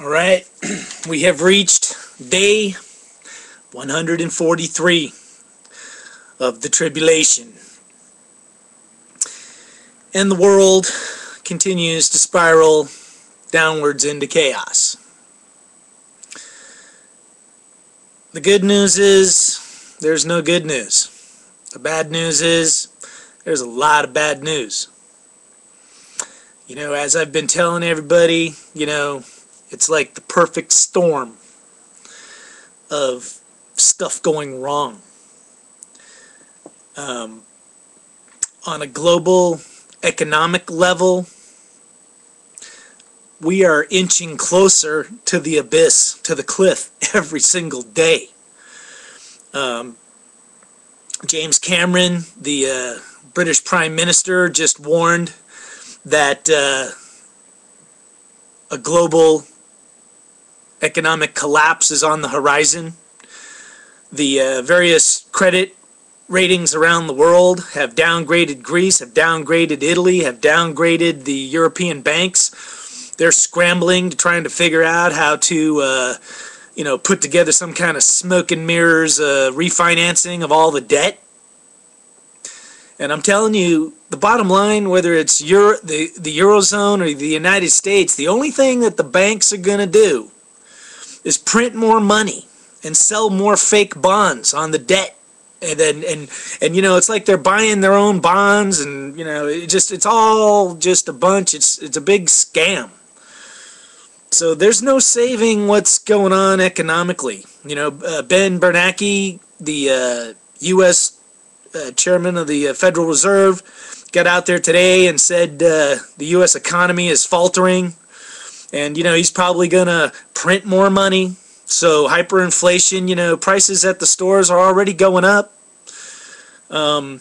Alright, we have reached day 143 of the Tribulation. And the world continues to spiral downwards into chaos. The good news is there's no good news. The bad news is there's a lot of bad news. You know, as I've been telling everybody, you know, it's like the perfect storm of stuff going wrong. On a global economic level, we are inching closer to the abyss, to the cliff, every single day. James Cameron, the British Prime Minister, just warned that a global economic collapse is on the horizon. The various credit ratings around the world have downgraded Greece, have downgraded Italy, have downgraded the European banks. They're scrambling to trying to figure out how to you know, put together some kind of smoke and mirrors refinancing of all the debt. And I'm telling you, the bottom line, whether it's the Eurozone or the United States, the only thing that the banks are going to do is print more money and sell more fake bonds on the debt. And you know, it's like they're buying their own bonds, and you know, it's all just a bunch. It's a big scam. So there's no saving what's going on economically. You know, Ben Bernanke, the U.S. Chairman of the Federal Reserve, got out there today and said the U.S. economy is faltering, and you know, he's probably gonna print more money. So hyperinflation, you know, prices at the stores are already going up. You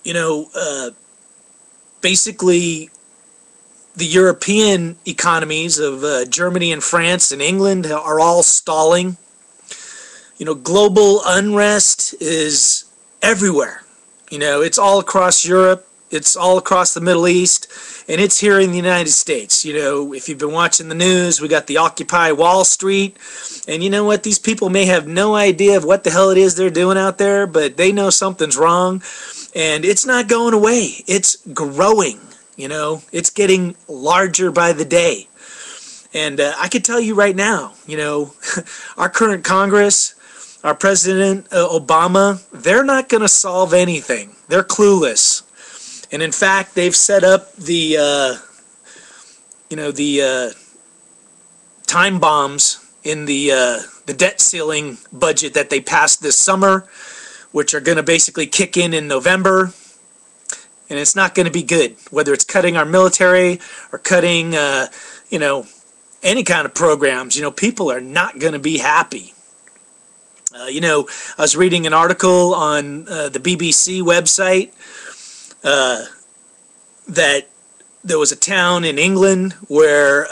know, basically, the European economies of Germany and France and England are all stalling. You know, global unrest is everywhere. You know, it's all across Europe, it's all across the Middle East, and it's here in the United States. You know, if you've been watching the news, we got the Occupy Wall Street, and you know what? These people may have no idea of what the hell it is they're doing out there, but they know something's wrong, and it's not going away. It's growing. You know, it's getting larger by the day. And I can tell you right now, you know, our current Congress, our President Obama, they're not going to solve anything. They're clueless. And in fact, they've set up the, you know, the time bombs in the debt ceiling budget that they passed this summer, which are going to basically kick in November. And it's not going to be good, whether it's cutting our military or cutting, you know, any kind of programs. You know, people are not going to be happy. You know, I was reading an article on the BBC website that there was a town in England where,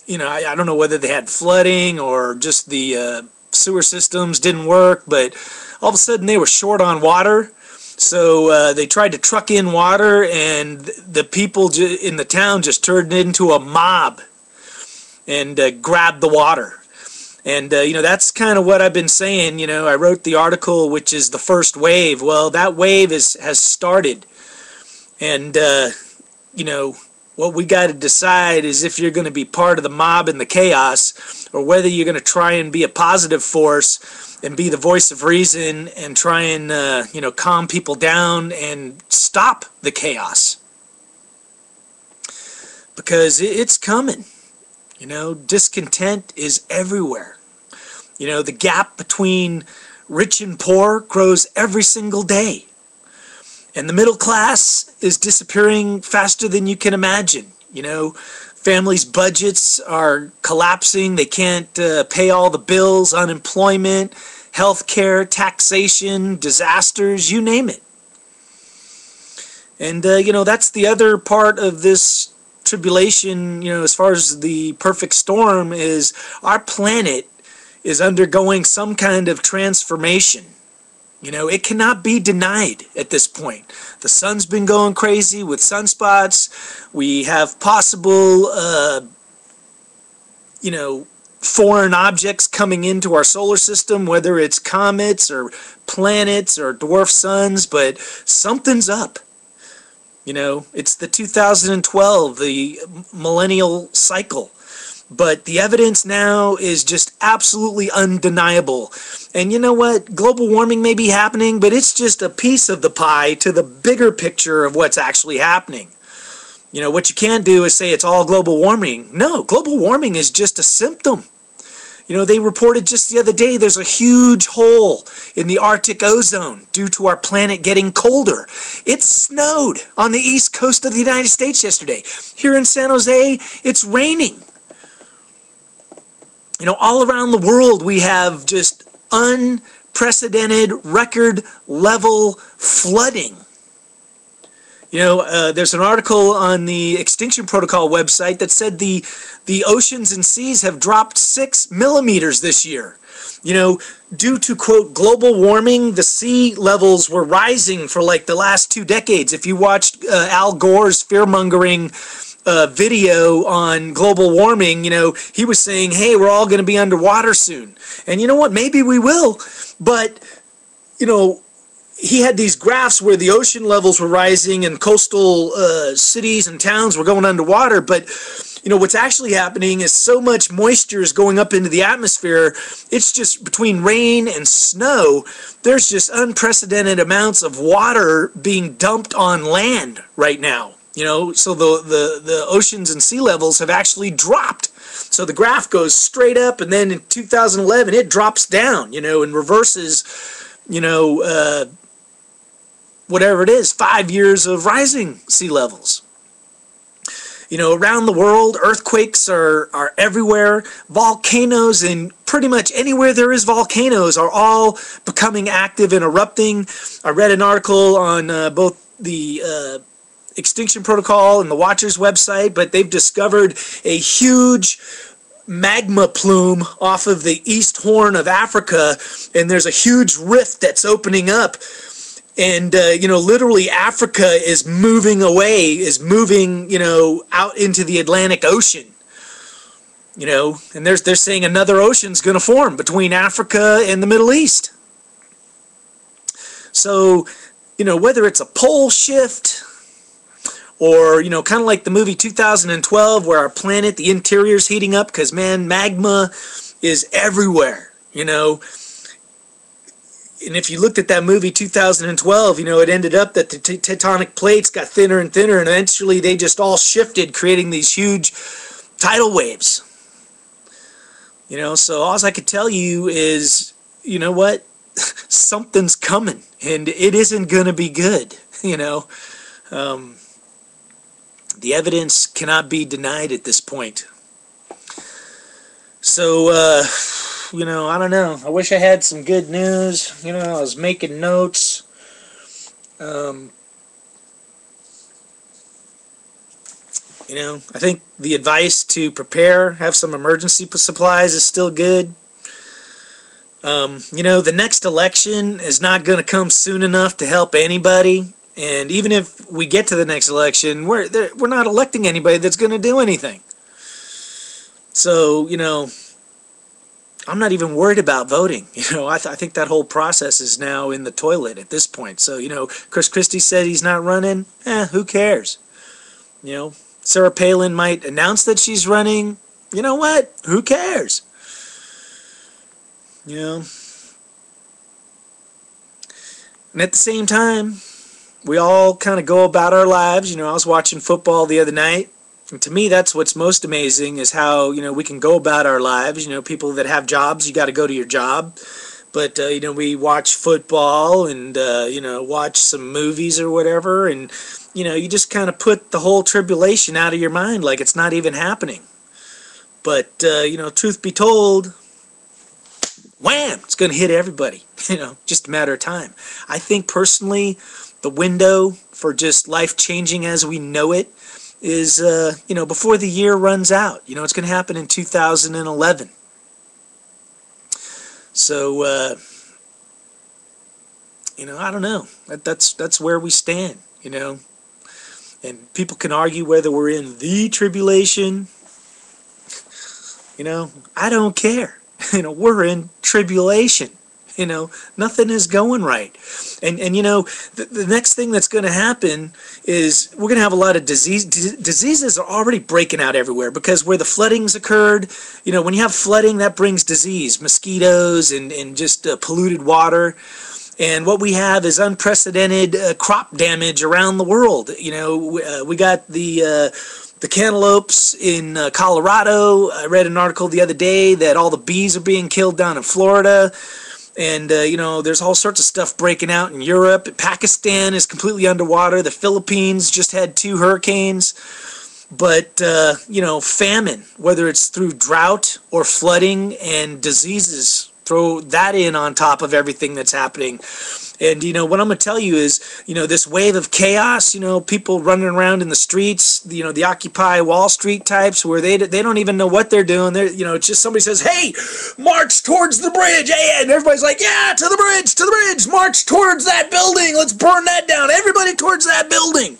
you know, I don't know whether they had flooding or just the sewer systems didn't work, but all of a sudden they were short on water. So they tried to truck in water, and the people in the town just turned into a mob and grabbed the water. And, you know, that's kind of what I've been saying. You know, I wrote the article, which is the first wave. Well, that wave has started. And, you know, what we got to decide is if you're going to be part of the mob and the chaos, or whether you're going to try and be a positive force and be the voice of reason and try and, you know, calm people down and stop the chaos. Because it's coming. You know, discontent is everywhere. You know, the gap between rich and poor grows every single day. And the middle class is disappearing faster than you can imagine. You know, families' budgets are collapsing. They can't pay all the bills, unemployment, health care, taxation, disasters, you name it. And, you know, that's the other part of this tribulation, you know, as far as the perfect storm, is our planet is undergoing some kind of transformation. You know, it cannot be denied at this point. The sun's been going crazy with sunspots. We have possible foreign objects coming into our solar system, whether it's comets or planets or dwarf suns, but something's up. It's the 2012, the millennial cycle. But the evidence now is just absolutely undeniable. And you know what? Global warming may be happening, but it's just a piece of the pie to the bigger picture of what's actually happening. What you can't do is say it's all global warming. No, global warming is just a symptom. They reported just the other day there's a huge hole in the Arctic ozone due to our planet getting colder. It snowed on the east coast of the United States yesterday. Here in San Jose, it's raining. All around the world we have just unprecedented record level flooding. There's an article on the Extinction Protocol website that said the oceans and seas have dropped 6 millimeters this year. Due to, quote, global warming, the sea levels were rising for like the last 2 decades. If you watched Al Gore's fear-mongering video on global warming, he was saying, hey, we're all going to be underwater soon. And you know what? Maybe we will. But, he had these graphs where the ocean levels were rising and coastal cities and towns were going underwater. But, what's actually happening is so much moisture is going up into the atmosphere. It's just between rain and snow, there's just unprecedented amounts of water being dumped on land right now. So the oceans and sea levels have actually dropped. So the graph goes straight up, and then in 2011 it drops down, and reverses, whatever it is, 5 years of rising sea levels. Around the world, earthquakes are everywhere. Volcanoes, and pretty much anywhere there is volcanoes, are all becoming active and erupting. I read an article on both the Extinction Protocol and the Watchers website, but they've discovered a huge magma plume off of the East Horn of Africa, and there's a huge rift that's opening up. And, literally Africa is moving away, out into the Atlantic Ocean. And they're saying another ocean's going to form between Africa and the Middle East. So, whether it's a pole shift, or, kind of like the movie 2012, where our planet, the interior's heating up because, man, magma is everywhere, And if you looked at that movie 2012, it ended up that the tectonic plates got thinner and thinner, and eventually they just all shifted, creating these huge tidal waves. So all I could tell you is, what? Something's coming, and it isn't going to be good, The evidence cannot be denied at this point. So, I don't know. I wish I had some good news. I was making notes. I think the advice to prepare, have some emergency supplies is still good. The next election is not going to come soon enough to help anybody. And even if we get to the next election, we're not electing anybody that's going to do anything. So, I'm not even worried about voting. I think that whole process is now in the toilet at this point. So, Chris Christie said he's not running. Who cares? Sarah Palin might announce that she's running. You know what? Who cares? And at the same time, we all kind of go about our lives. I was watching football the other night. And to me, that's what's most amazing, is how, we can go about our lives. People that have jobs, you got to go to your job. But, we watch football and, watch some movies or whatever. And, you just kind of put the whole tribulation out of your mind like it's not even happening. But, truth be told, wham, it's going to hit everybody, just a matter of time. I think personally, the window for just life changing as we know it is, before the year runs out. It's going to happen in 2011. So, I don't know. That's where we stand, And people can argue whether we're in the tribulation, I don't care. We're in tribulation. Nothing is going right. And the next thing that's going to happen is we're going to have a lot of diseases are already breaking out everywhere, because where the floodings occurred, when you have flooding, that brings disease, mosquitoes, and just polluted water. And what we have is unprecedented crop damage around the world. We got the cantaloupes in Colorado. I read an article the other day that all the bees are being killed down in Florida. And, there's all sorts of stuff breaking out in Europe. Pakistan is completely underwater. The Philippines just had 2 hurricanes. But, famine, whether it's through drought or flooding and diseases, throw that in on top of everything that's happening. And, what I'm going to tell you is, this wave of chaos, people running around in the streets, the Occupy Wall Street types, where they don't even know what they're doing. It's just somebody says, hey, march towards the bridge. And everybody's like, yeah, to the bridge, march towards that building. Let's burn that down. Everybody towards that building.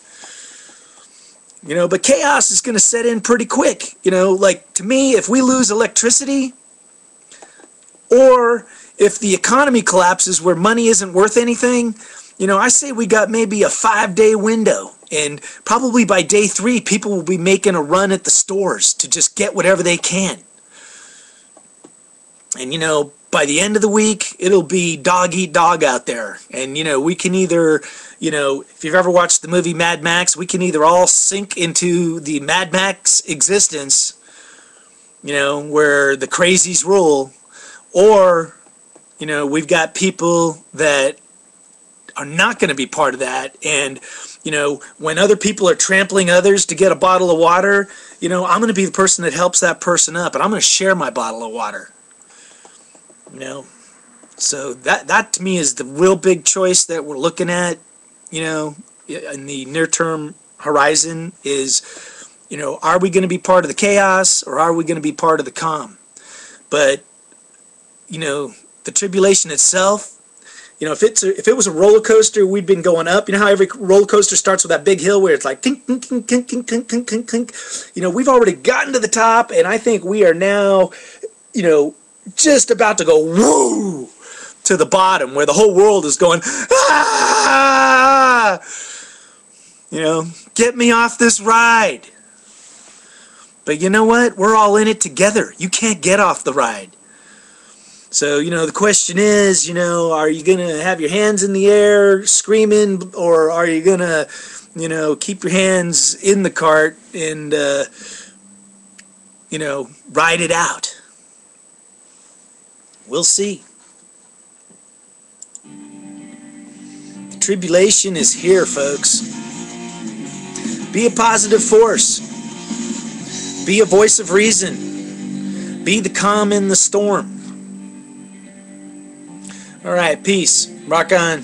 But chaos is going to set in pretty quick. Like, to me, if we lose electricity, or if the economy collapses where money isn't worth anything, I say we got maybe a 5-day window. And probably by day 3, people will be making a run at the stores to just get whatever they can. And, by the end of the week, it'll be dog eat dog out there. And, we can either, if you've ever watched the movie Mad Max, we can either all sink into the Mad Max existence, where the crazies rule, or, we've got people that are not going to be part of that. And, when other people are trampling others to get a bottle of water, I'm going to be the person that helps that person up, and I'm going to share my bottle of water. So that to me is the real big choice that we're looking at, in the near-term horizon is, are we going to be part of the chaos, or are we going to be part of the calm? But, the tribulation itself, if it was a roller coaster, we'd been going up. How every roller coaster starts with that big hill where it's like tink, tink, tink, tink, tink, tink, tink, tink, tink. We've already gotten to the top, and I think we are now, just about to go woo to the bottom, where the whole world is going, ah! Get me off this ride. But you know what? We're all in it together. You can't get off the ride. So, the question is, are you going to have your hands in the air screaming, or are you going to, keep your hands in the cart and, ride it out? We'll see. The tribulation is here, folks. Be a positive force. Be a voice of reason. Be the calm in the storm. All right, peace. Rock on.